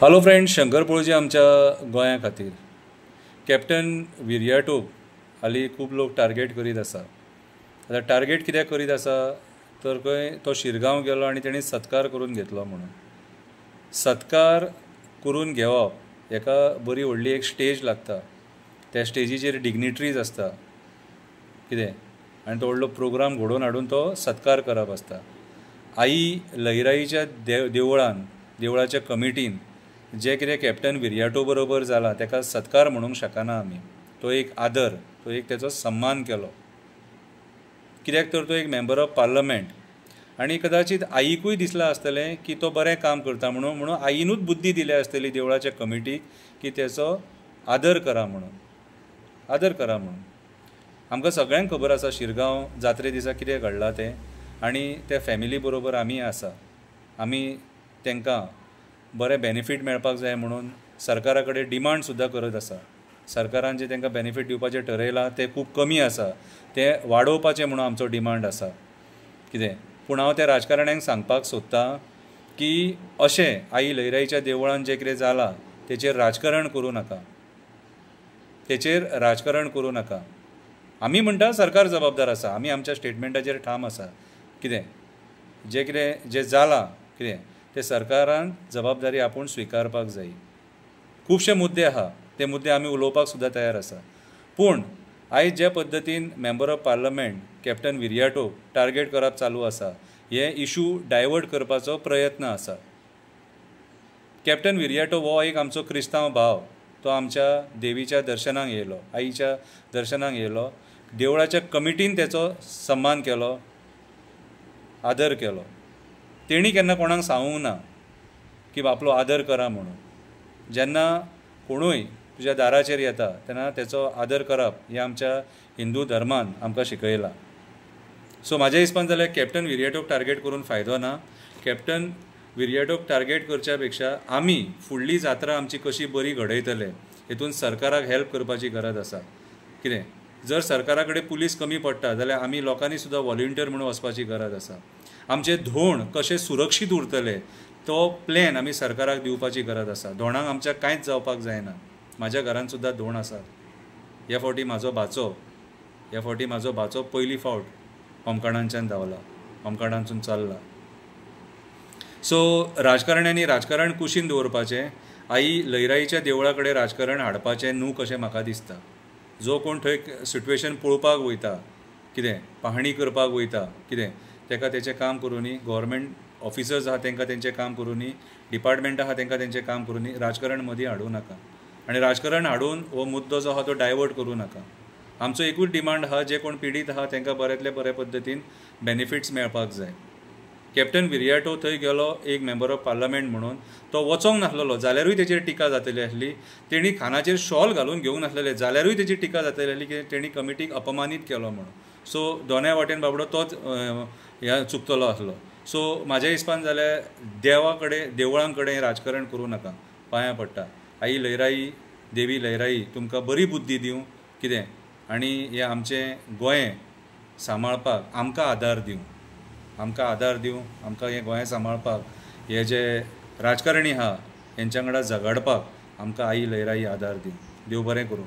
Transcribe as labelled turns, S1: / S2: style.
S1: Hello friends, Shankar पळोवची आमच्या गोंया खातीर कॅप्टन विर्याटोक हालीं खूब लोक टार्गेट करीत आसा. आतां टार्गेट कित्याक करीत आसा तर खंय तो शिरगांव गेलो आनी तेणी सत्कार करून घेतलो म्हणून. सत्कार करून घेवप हेका बरी व्हडली एक स्टेज लागता. त्या स्टेजीचेर डिग्निटरीज आसता कितें आनी तो व्हडलो प्रोग्राम घडोवन हाडून तो सत्कार करप आसता. आई लयराईच्या देवळाच्या कमिटीन जे कितें कॅप्टन विर्याटो बरोबर जाला ताका सत्कार म्हणूंक शकना आमी. तो एक आदर, तो एक तेचो सन्मान केलो. कित्याक तर तो एक मेंबर ऑफ पार्लमेंट आनी कदाचित आईकूय दिसलें आसतलें की तो बरें काम करता म्हणून आईनूच बुद्धी दिली आसतली देवळाच्या कमिटीक की तेचो आदर करा म्हणून. आमकां सगळ्यांक खबर आसा शिरगांव जात्रे दिसा कितें घडलां तें, आनी त्या फॅमिली बरोबर आमी आसा. आमी तांकां बरें बेनिफीट मेळपाक जाय म्हणून सरकारा कडेन डिमांड सुद्दां करत आसा. सरकारान जे तांकां बेनिफीट दिवपाचें ठरयलां तें खूब कमी आसा, तें वाडोवपाचें म्हणून आमचो डिमांड आसा कितें. पूण हांव त्या राजकारण्यांक सांगपाक सोदतां की अशें आई लयराईच्या देवळान जें कितें जालां तेचेर राजकारण करूं नाका. आमी म्हणटा सरकार जबाबदार आसा, आमी आमच्या स्टेटमेंटाचेर ठाम आसा कितें. जें जालां कितें ते सरकारान जबाबदारी आपूण स्विकारपाक जाय. खुबशे मुद्दे आहा, ते मुद्दे आमी उलोवपाक सुद्दां तयार आसा. पूण आयज जे पद्दतीन मेंबर ऑफ पार्लमेंट कॅप्टन विर्याटोक टार्गेट करप चालू आसा, हे इशू डायवर्ट करपाचो प्रयत्न आसा. कॅप्टन विर्याटो हो एक आमचो क्रिस्तांव भाव. तो आमच्या देवीच्या दर्शनाक येयलो, आईच्या दर्शनाक येयलो. देवळाच्या कमिटीन तेचो सन्मान केलो, आदर केलो. तेणी केन्ना कोणाक सांगूंक ना की बापलो आदर करा म्हणून. जेन्ना कोणूय तुज्या दाराचेर येता तेन्ना तेचो आदर करप हें आमच्या हिंदू धर्मान आमकां शिकयलां. सो म्हाज्या हिसपान जाल्यार कॅप्टन विर्याटोक टार्गेट करून फायदो ना. कॅप्टन विर्याटोक टार्गेट करच्या पेक्षा आमी फुडली जात्रा आमची कशी बरी घडयतले हेतून सरकाराक हेल्प करपाची गरज आसा कितें. जर सरकारा कडेन पुलीस कमी पडटा जाल्यार आमी लोकांनी सुद्दां वॉलंटियर म्हणून वचपाची गरज आसा. आमचे धोंड कशे सुरक्षीत उरतले तो प्लॅन आमी सरकाराक दिवपाची गरज आसा. धोंडाक आमच्या कांयच जावपाक जायना. म्हाज्या घरान सुद्दां धोंड आसात. ह्या फावटी म्हाजो भाचो पयली फावट होमखणांच्यान धांवला, होमखणांतसून चल्ला. सो राजकारण्यांनी राजकारण कुशीन दवरपाचें. आई लयराईच्या देवळा कडेन राजकारण हाडपाचें न्हू कशें म्हाका दिसता. जो कोण थंय सिट्युएशन पळोवपाक वयता कितें, पाहणी करपाक वयता कितें, ताका तेचें काम करूनी. गव्हर्मेंट ऑफिसर्स आहा तांकां तेंचें काम करूनी, डिपार्टमेंट आहा तांकां तेंचें काम करूनी. राजकारण मदीं हाडूं नाका आनी राजकारण हाडून हो मुद्दो जो आहा तो डायवर्ट करूं नाका. आमचो एकूच डिमांड आहा, जे कोण पिडीत आहा तांकां बऱ्यांतले बरे पद्दतीन बेनिफिट्स मेळपाक जाय. कॅप्टन विर्याटो थंय गेलो एक मेंबर ऑफ पार्लमेंट म्हणून. तो वचोंक नासलेलो जाल्यारूय तेचेर टिका जातली आसली. तेणी खानाचेर शॉल घालून घेवंक नासलेले जाल्यारूय तेची टिका जातली आसली की तेणी कमिटीक अपमानीत केलो म्हणून. सो दोनूय वाटेन बाबडो तोच चुकतलो आसलो. सो म्हाज्या हिसपान जाल्यार देवळां कडेन राजकारण करूं नाका. पांयां पडटा. आई लयराई, देवी लयराई तुमकां बरी बुद्धी दिवं कितें, आनी हें आमचें गोंय सांबाळपाक आमकां आदार दिवं. आमकां हें गोंय सांबाळपाक हे जे राजकारणी आहा हेंच्या वांगडा झगडपाक आमकां आई लयराई आदार दिवं. देव बरें करूं.